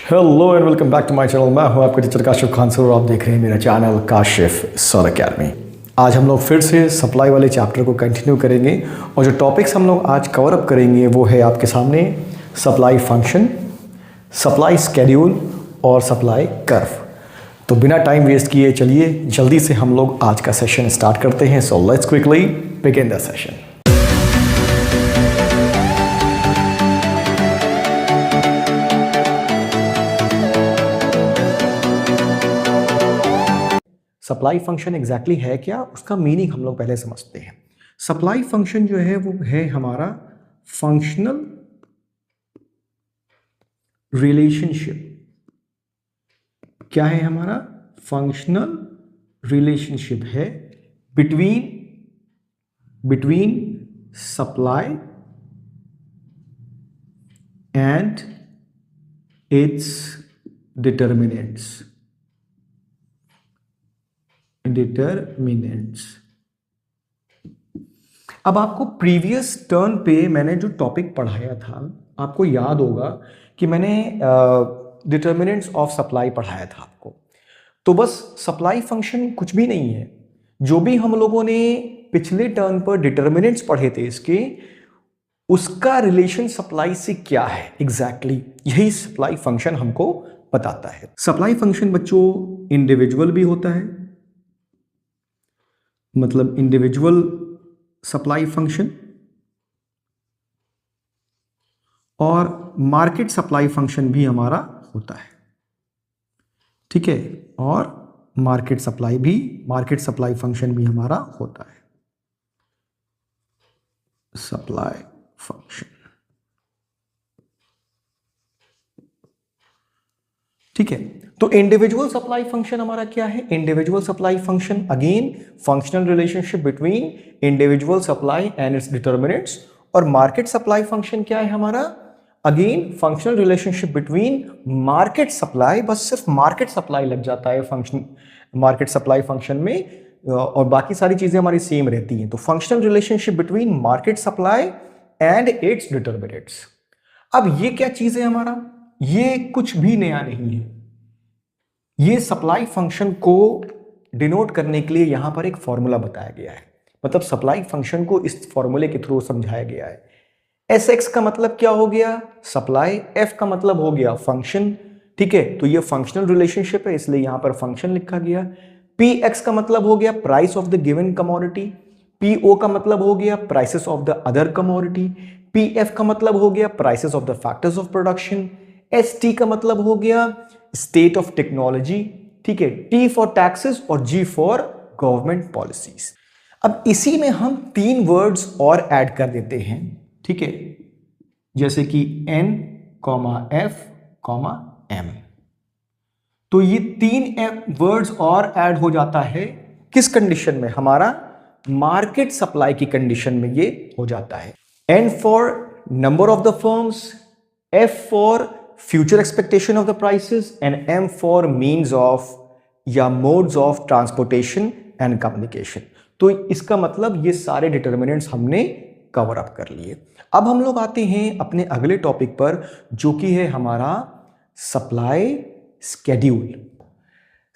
Hello and welcome back to my channel. मैं हूं आपका टीचर काशिफ खान सर और आप देख रहे हैं मेरा चैनल काशिफ सर अकेडमी। आज हम लोग फिर से सप्लाई वाले चैप्टर को कंटिन्यू करेंगे और जो टॉपिक्स हम लोग आज कवर अप करेंगे वो है आपके सामने सप्लाई फंक्शन, सप्लाई स्केड्यूल और सप्लाई कर्व। तो बिना टाइम वेस्ट किए चलिए जल्दी से हम लोग आज का सेशन स्टार्ट करते हैं। So let's quickly begin the session. Supply function exactly है क्या, उसका मीनिंग हम लोग पहले समझते हैं। सप्लाई फंक्शन जो है वो है हमारा फंक्शनल रिलेशनशिप। क्या है हमारा फंक्शनल रिलेशनशिप है between supply and it's determinants. अब आपको प्रीवियस टर्न पे मैंने जो टॉपिक पढ़ाया था आपको याद होगा कि मैंने डिटर्मिनेंट्स ऑफ सप्लाई पढ़ाया था आपको। तो बस सप्लाई फंक्शन कुछ भी नहीं है। जो भी हम लोगों ने पिछले टर्न पर डिटर्मिनेंट्स पढ़े थे इसके, उसका रिलेशन सप्लाई से क्या है एग्जैक्टली यही सप्लाई फंक्शन हमको बताता है। सप्लाई फंक्शन बच्चों इंडिविजुअल भी होता है, मतलब इंडिविजुअल सप्लाई फंक्शन, और मार्केट सप्लाई फंक्शन भी हमारा होता है। ठीक है, और मार्केट सप्लाई फंक्शन भी हमारा होता है। सप्लाई फंक्शन, ठीक है। तो इंडिविजुअल सप्लाई फंक्शन हमारा क्या है? Individual supply function again functional relationship between individual supply and it's determinants. और मार्केट सप्लाई फंक्शन क्या है हमारा? Again functional relationship between market supply, बस सिर्फ मार्केट सप्लाई लग जाता है फंक्शन मार्केट सप्लाई फंक्शन में, और बाकी सारी चीजें हमारी सेम रहती हैं। तो functional relationship between market supply and it's determinants. अब ये क्या चीज है हमारा? ये कुछ भी नया नहीं है। ये सप्लाई फंक्शन को डिनोट करने के लिए यहां पर एक फॉर्मूला बताया गया है, मतलब सप्लाई फंक्शन को इस फॉर्मूले के थ्रू समझाया गया है। एस एक्स का मतलब क्या हो गया? सप्लाई। एफ का मतलब हो गया फंक्शन। ठीक है, तो ये फंक्शनल रिलेशनशिप है इसलिए यहां पर फंक्शन लिखा गया। पी एक्स का मतलब हो गया price of the given commodity. P O का मतलब हो गया prices of the other commodity. P F का मतलब हो गया prices of the factors of production. S T का मतलब हो गया स्टेट ऑफ टेक्नोलॉजी। ठीक है, टी फॉर टैक्सेस और जी फॉर गवर्नमेंट पॉलिसीज। अब इसी में हम 3 वर्ड्स और ऐड कर देते हैं। ठीक है, जैसे कि N, F, M। तो ये 3 वर्ड्स और ऐड हो जाता है किस कंडीशन में? हमारा मार्केट सप्लाई की कंडीशन में ये हो जाता है। N for number of the firms, F for future expectation of the prices and M for means of या modes of transportation and communication. तो इसका मतलब ये सारे डिटर्मिनेंट्स हमने कवर अप कर लिए। अब हम लोग आते हैं अपने अगले टॉपिक पर जो कि है हमारा सप्लाई स्केड्यूल।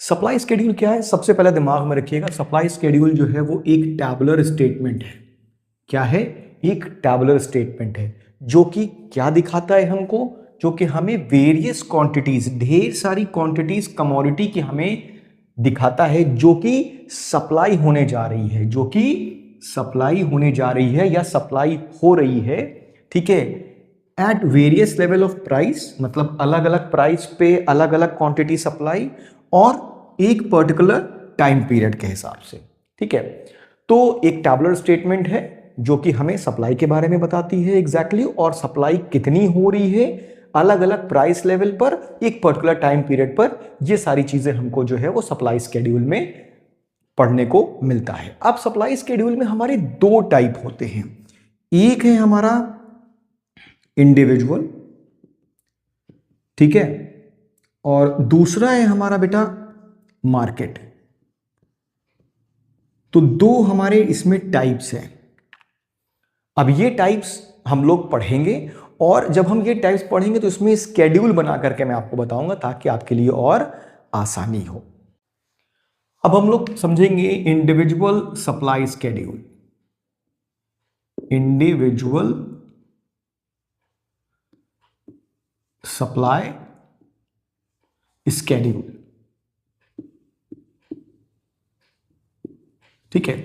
सप्लाई स्केड्यूल क्या है? सबसे पहले दिमाग में रखिएगा, सप्लाई स्केड्यूल जो है वो एक टैबुलर स्टेटमेंट है। क्या है? एक टैबुलर स्टेटमेंट है जो कि क्या दिखाता है हमको? जो कि हमें वेरियस क्वांटिटीज, ढेर सारी क्वांटिटीज कमोडिटी की हमें दिखाता है जो कि सप्लाई होने जा रही है, या सप्लाई हो रही है। ठीक है, at various level of price, मतलब अलग अलग प्राइस पे अलग अलग क्वांटिटी सप्लाई, और एक पर्टिकुलर टाइम पीरियड के हिसाब से। ठीक है, तो एक टैबुलर स्टेटमेंट है जो कि हमें सप्लाई के बारे में बताती है एग्जैक्टली, और सप्लाई कितनी हो रही है अलग अलग प्राइस लेवल पर एक पर्टिकुलर टाइम पीरियड पर। ये सारी चीजें हमको जो है वो सप्लाई स्केड्यूल में पढ़ने को मिलता है। अब सप्लाई स्केड्यूल में हमारे 2 टाइप होते हैं। एक है हमारा इंडिविजुअल, ठीक है, और दूसरा है हमारा बेटा मार्केट। तो 2 हमारे इसमें टाइप्स हैं। अब ये टाइप्स हम लोग पढ़ेंगे और जब हम ये टाइप्स पढ़ेंगे तो इसमें स्केड्यूल बना करके मैं आपको बताऊंगा ताकि आपके लिए और आसानी हो। अब हम लोग समझेंगे individual supply schedule. Individual supply schedule, ठीक है।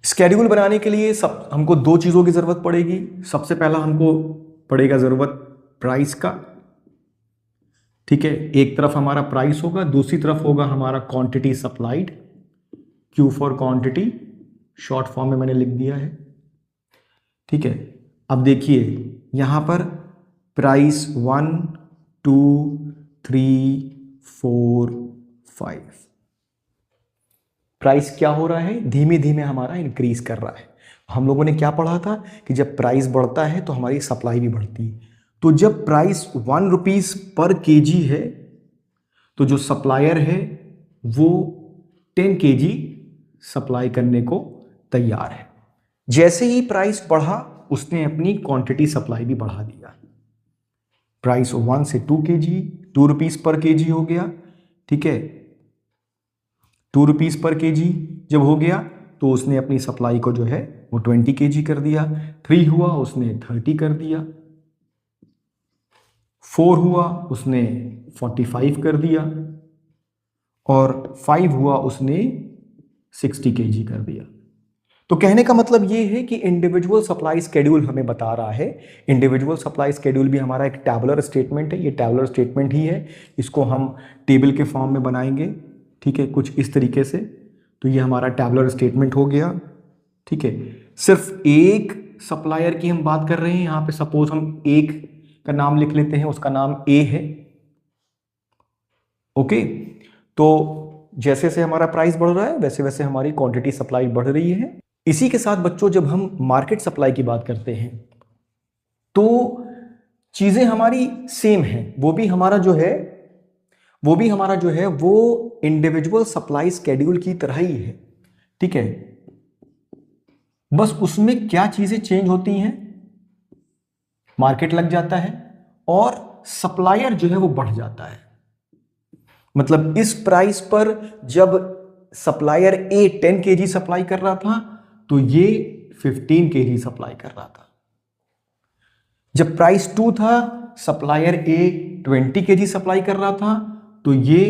स्केड्यूल बनाने के लिए हमको दो चीजों की जरूरत पड़ेगी। सबसे पहला हमको पड़ेगा जरूरत प्राइस का, ठीक है। एक तरफ हमारा प्राइस होगा, दूसरी तरफ होगा हमारा quantity supplied, Q for quantity, short form में मैंने लिख दिया है, ठीक है। अब देखिए यहां पर प्राइस 1 2 3 4 5, प्राइस क्या हो रहा है, धीमे धीमे हमारा इंक्रीज कर रहा है। हम लोगों ने क्या पढ़ा था कि जब प्राइस बढ़ता है तो हमारी सप्लाई भी बढ़ती है। तो जब प्राइस 1 रुपीज पर केजी है तो जो सप्लायर है वो 10 केजी सप्लाई करने को तैयार है। जैसे ही प्राइस बढ़ा उसने अपनी क्वांटिटी सप्लाई भी बढ़ा दिया। प्राइस 1 से 2 केजी, 2 रुपीज पर केजी हो गया, ठीक है। 2 रुपीज पर केजी जब हो गया तो उसने अपनी सप्लाई को जो है वो 20 केजी कर दिया। 3 हुआ उसने 30 कर दिया, 4 हुआ उसने 45 कर दिया, और 5 हुआ उसने 60 केजी कर दिया। तो कहने का मतलब ये है कि इंडिविजुअल सप्लाई स्केड्यूल हमें बता रहा है। इंडिविजुअल सप्लाई स्केड्यूल भी हमारा एक टैबुलर स्टेटमेंट है, ये टैबुलर स्टेटमेंट ही है। इसको हम टेबल के फॉर्म में बनाएंगे, ठीक है, कुछ इस तरीके से। तो ये हमारा टैबुलर स्टेटमेंट हो गया, ठीक है। सिर्फ एक सप्लायर की हम बात कर रहे हैं यहां पे। सपोज हम एक का नाम लिख लेते हैं, उसका नाम ए है, ओके। तो जैसे जैसे हमारा प्राइस बढ़ रहा है वैसे वैसे हमारी क्वांटिटी सप्लाई बढ़ रही है। इसी के साथ बच्चों जब हम मार्केट सप्लाई की बात करते हैं तो चीजें हमारी सेम है। वो भी हमारा जो है वो इंडिविजुअल सप्लाई स्केड्यूल की तरह ही है, ठीक है। बस उसमें क्या चीजें चेंज होती हैं, मार्केट लग जाता है और सप्लायर जो है वो बढ़ जाता है। मतलब इस प्राइस पर जब सप्लायर ए 10 केजी सप्लाई कर रहा था तो ये 15 केजी सप्लाई कर रहा था। जब प्राइस 2 था सप्लायर ए 20 केजी सप्लाई कर रहा था तो ये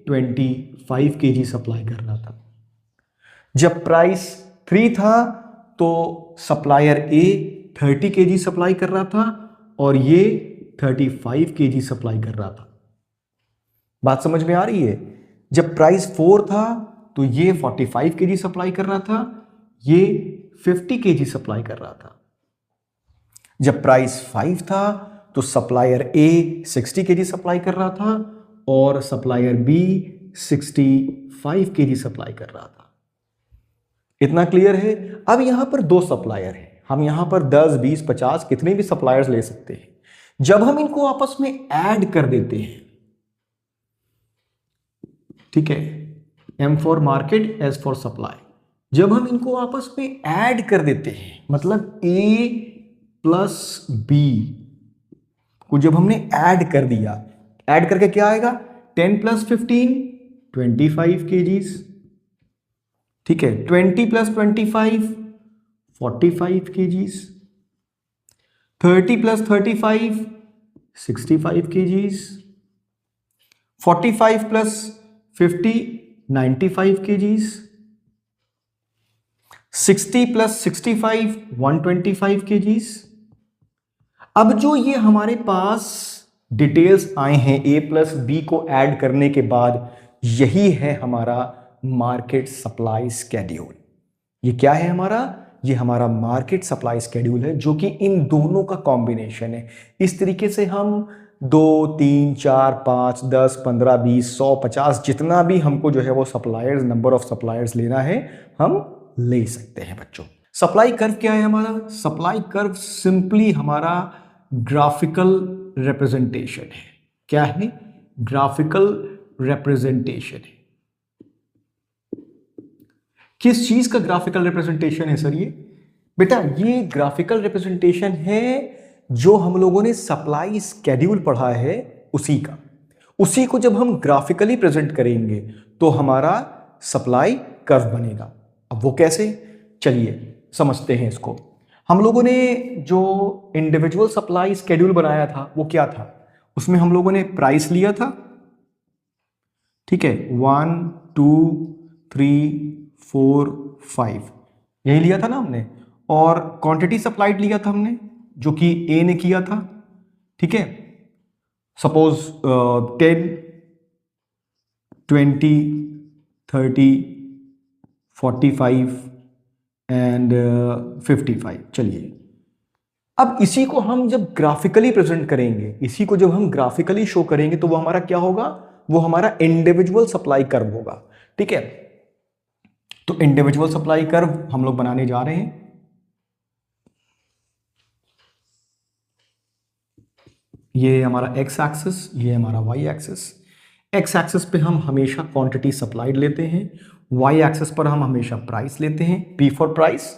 25 केजी सप्लाई कर रहा था। जब प्राइस 3 था तो सप्लायर ए 30 केजी सप्लाई कर रहा था और ये 35 केजी सप्लाई कर रहा था। बात समझ में आ रही है? जब प्राइस 4 था तो ये 45 केजी सप्लाई कर रहा था, ये 50 केजी सप्लाई कर रहा था। जब प्राइस 5 था तो सप्लायर ए 60 केजी सप्लाई कर रहा था और सप्लायर बी 65 केजी सप्लाई कर रहा था। इतना क्लियर है? अब यहां पर दो सप्लायर हैं, हम यहां पर 10, 20, 50 कितने भी सप्लायर्स ले सकते हैं। जब हम इनको आपस में ऐड कर देते हैं, ठीक है, M for market, S for supply, जब हम इनको आपस में ऐड कर देते हैं, मतलब A प्लस B को जब हमने ऐड कर दिया, ऐड करके क्या आएगा, 10 प्लस 15 25 केजीज, ठीक है, 20 plus 25 45 KGs, 30 plus 35 65 KGs, 45 plus 50 95 KGs, 60 plus 65 125 KGs. अब जो ये हमारे पास डिटेल्स आए हैं ए प्लस बी को ऐड करने के बाद, यही है हमारा मार्केट सप्लाई स्केड्यूल। ये क्या है हमारा? ये हमारा मार्केट सप्लाई स्केड्यूल है, जो कि इन दोनों का कॉम्बिनेशन है। इस तरीके से हम 2, 3, 4, 5, 10, 15, 20, 100, 50 जितना भी हमको जो है वो सप्लायर्स, नंबर ऑफ सप्लायर्स लेना है, हम ले सकते हैं बच्चों। सप्लाई कर्व क्या है हमारा? सप्लाई कर्व सिंपली हमारा ग्राफिकल रिप्रेजेंटेशन है। क्या है? ग्राफिकल रिप्रेजेंटेशन है। किस चीज का ग्राफिकल रिप्रेजेंटेशन है सर ये? बेटा ये ग्राफिकल रिप्रेजेंटेशन है जो हम लोगों ने सप्लाई स्केड्यूल पढ़ा है उसी को जब हम ग्राफिकली प्रेजेंट करेंगे तो हमारा सप्लाई कर्व बनेगा। अब वो कैसे, चलिए समझते हैं इसको। हम लोगों ने जो इंडिविजुअल सप्लाई स्केड्यूल बनाया था वो क्या था, उसमें हम लोगों ने प्राइस लिया था, ठीक है, 1 2 3 4 5 यही लिया था ना हमने, और क्वांटिटी सप्लाइड लिया था हमने जो कि ए ने किया था, ठीक है। Suppose 10 20 30 45 and 55। चलिए अब इसी को हम जब ग्राफिकली प्रेजेंट करेंगे, इसी को जब हम ग्राफिकली शो करेंगे तो वो हमारा क्या होगा, वो हमारा इंडिविजुअल सप्लाई कर्व होगा, ठीक है। तो इंडिविजुअल सप्लाई कर्व हम लोग बनाने जा रहे हैं। ये हमारा एक्स एक्सिस, ये हमारा वाई एक्सिस। एक्स एक्सिस पे हम हमेशा क्वांटिटी सप्लाइड लेते हैं, वाई एक्सिस पर हम हमेशा प्राइस लेते हैं, P for price,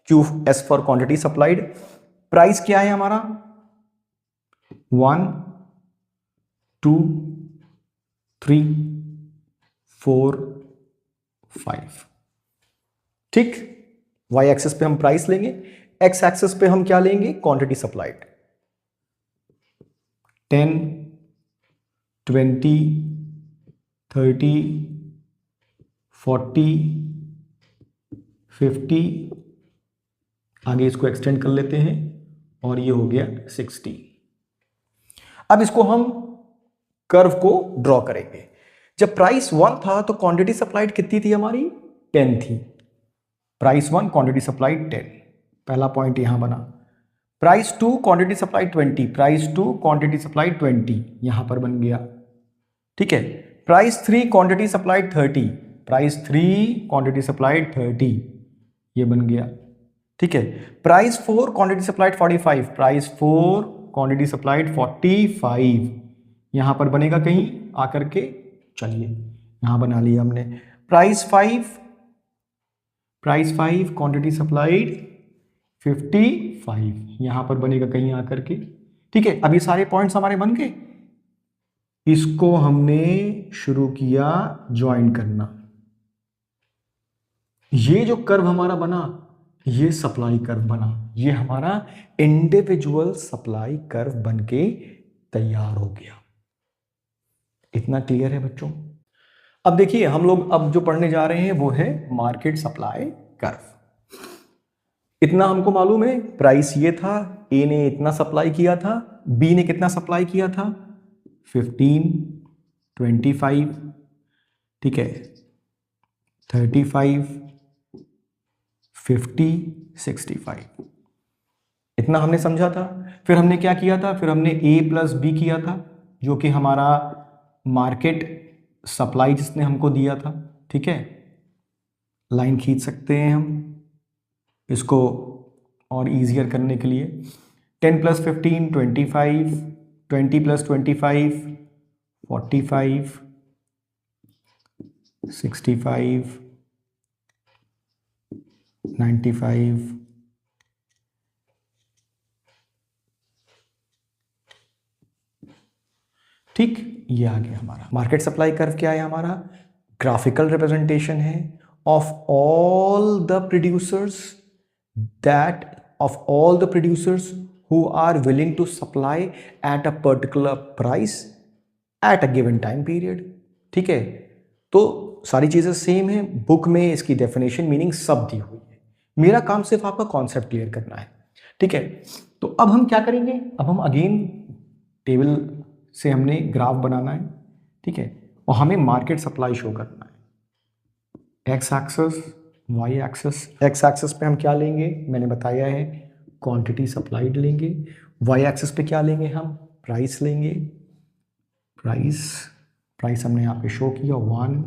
Q S for quantity supplied. Price क्या है हमारा 1 2 3 4 5, ठीक। वाई एक्सिस पे हम प्राइस लेंगे, एक्स एक्सिस पे हम क्या लेंगे, क्वांटिटी सप्लाइड। 10 20 30 40 50, आगे इसको एक्सटेंड कर लेते हैं और ये हो गया 60। अब इसको हम कर्व को ड्रॉ करेंगे। जब प्राइस 1 था तो क्वांटिटी सप्लाइड कितनी थी हमारी, 10 थी। प्राइस 1 क्वांटिटी सप्लाइड 10, पहला पॉइंट यहां बना। Price 2 quantity supplied 20, price 2 quantity supplied 20 यहां पर बन गया, ठीक है। Price 3 quantity supplied 30, price 3 quantity supplied 30 ये बन गया, ठीक है। Price 4 quantity supplied 45, price 4 quantity supplied 45 यहां पर बनेगा कहीं आकर के, चलिए यहां बना लिया हमने। प्राइस 5 क्वांटिटी सप्लाइड 55 यहां पर बनेगा कहीं आकर के, ठीक है। अब ये सारे पॉइंट्स हमारे बन गए, इसको हमने शुरू किया ज्वाइन करना। ये जो कर्व हमारा बना ये सप्लाई कर्व बना, ये हमारा इंडिविजुअल सप्लाई कर्व बनके तैयार हो गया। इतना क्लियर है बच्चों। अब देखिए हम लोग अब जो पढ़ने जा रहे हैं वो है मार्केट सप्लाई कर्व। इतना हमको मालूम है, प्राइस ये था, ए ने इतना सप्लाई किया था, बी ने कितना सप्लाई किया था 15 25, ठीक है, 35 50 65, इतना हमने समझा था। फिर हमने क्या किया था, फिर हमने ए प्लस बी किया था जो कि हमारा मार्केट सप्लाई जिसने हमको दिया था, ठीक है। लाइन खींच सकते हैं हम इसको और इजियर करने के लिए। 10 प्लस 15 25, 20 प्लस 25 45 65 95, ठीक। ये आ गया हमारा मार्केट सप्लाई कर्व। क्या है हमारा, ग्राफिकल रिप्रेजेंटेशन है of all the producers who are willing to supply at a particular price at a given time period, ठीक है। तो सारी चीजें सेम है, बुक में इसकी डेफिनेशन मीनिंग सब दी हुई है, मेरा काम सिर्फ आपका कॉन्सेप्ट क्लियर करना है, ठीक है। तो अब हम क्या करेंगे, अब हम अगेन टेबल से हमने ग्राफ बनाना है, ठीक है, और हमें मार्केट सप्लाई शो करना है। X axis y axis, x axis पे हम क्या लेंगे मैंने बताया है, क्वांटिटी सप्लाइड लेंगे। वाई एक्सिस पे क्या लेंगे हम, प्राइस लेंगे। प्राइस हमने यहाँ पे शो किया 1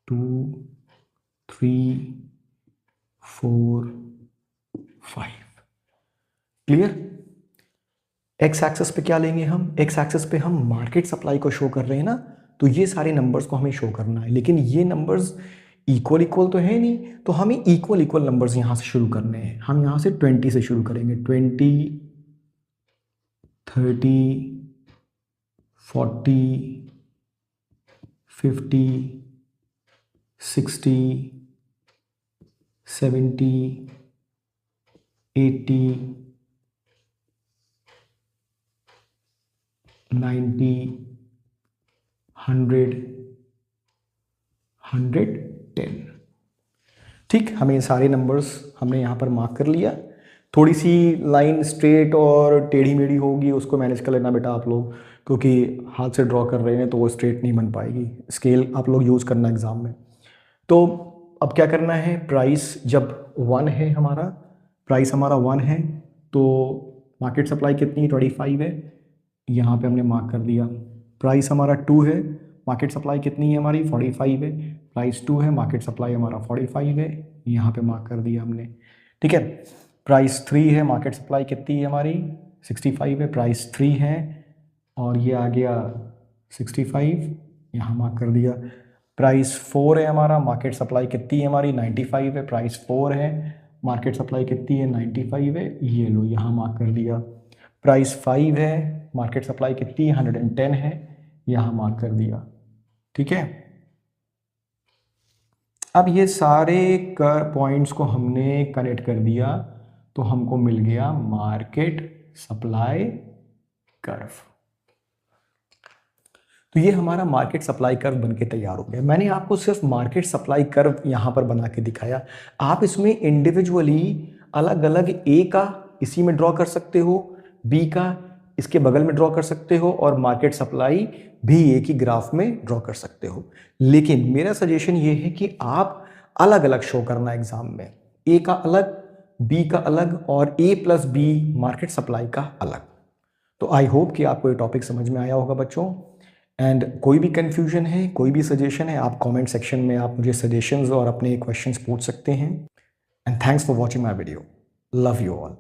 2 3 4 5, क्लियर। एक्स एक्सिस पे क्या लेंगे हम, एक्स एक्सिस पे हम मार्केट सप्लाई को शो कर रहे हैं ना, तो ये सारे नंबर्स को हमें शो करना है, लेकिन ये नंबर्स इक्वल तो है नहीं, तो हमें इक्वल नंबर्स यहाँ से शुरू करने हैं। हम यहाँ से 20 से शुरू करेंगे, 20 30, 40, 50, 60, 70, 80, 90, 100, 110। ठीक, हमें ये सारे नंबर्स हमने यहाँ पर मार्क कर लिया। थोड़ी सी लाइन स्ट्रेट और टेढ़ी मेढ़ी होगी, उसको मैनेज कर लेना बेटा आप लोग, क्योंकि हाथ से ड्रॉ कर रहे हैं तो वो स्ट्रेट नहीं बन पाएगी। स्केल आप लोग यूज़ करना एग्ज़ाम में। तो अब क्या करना है, प्राइस जब 1 है हमारा, प्राइस हमारा 1 है तो मार्केट सप्लाई कितनी 25 है, यहाँ पे हमने मार्क कर दिया। प्राइस हमारा 2 है, मार्केट सप्लाई कितनी है हमारी 45 है, प्राइस 2 है, मार्केट सप्लाई हमारा 45 है, यहाँ पे मार्क कर दिया हमने। ठीक है, प्राइस 3 है, मार्केट सप्लाई कितनी है हमारी 65 है, प्राइस 3 है और ये आ गया 65, यहाँ मार्क कर दिया। प्राइस 4 है हमारा, मार्केट सप्लाई कितनी है हमारी 95 है, प्राइस 4 है, मार्केट सप्लाई कितनी है 95 है, ये लो यहाँ मार्क कर दिया। प्राइस 5 है, मार्केट सप्लाई कितनी है 110 है, यहाँ मार्क कर दिया। ठीक है, अब ये सारे पॉइंट्स को हमने कनेक्ट कर दिया तो हमको मिल गया मार्केट सप्लाई कर्व। तो ये हमारा मार्केट सप्लाई कर्व बनके तैयार हो गया। मैंने आपको सिर्फ मार्केट सप्लाई कर्व यहाँ पर बना के दिखाया, आप इसमें इंडिविजुअली अलग अलग ए का इसी में ड्रॉ कर सकते हो, बी का इसके बगल में ड्रॉ कर सकते हो और मार्केट सप्लाई भी एक ही ग्राफ में ड्रॉ कर सकते हो। लेकिन मेरा सजेशन ये है कि आप अलग अलग शो करना एग्जाम में, ए का अलग, बी का अलग और ए प्लस बी मार्केट सप्लाई का अलग। तो आई होप कि आपको ये टॉपिक समझ में आया होगा बच्चों। एंड कोई भी कन्फ्यूजन है, कोई भी सजेशन है, आप कमेंट सेक्शन में आप मुझे सजेशंस और अपने क्वेश्चंस पूछ सकते हैं। And thanks for watching my video. Love you all.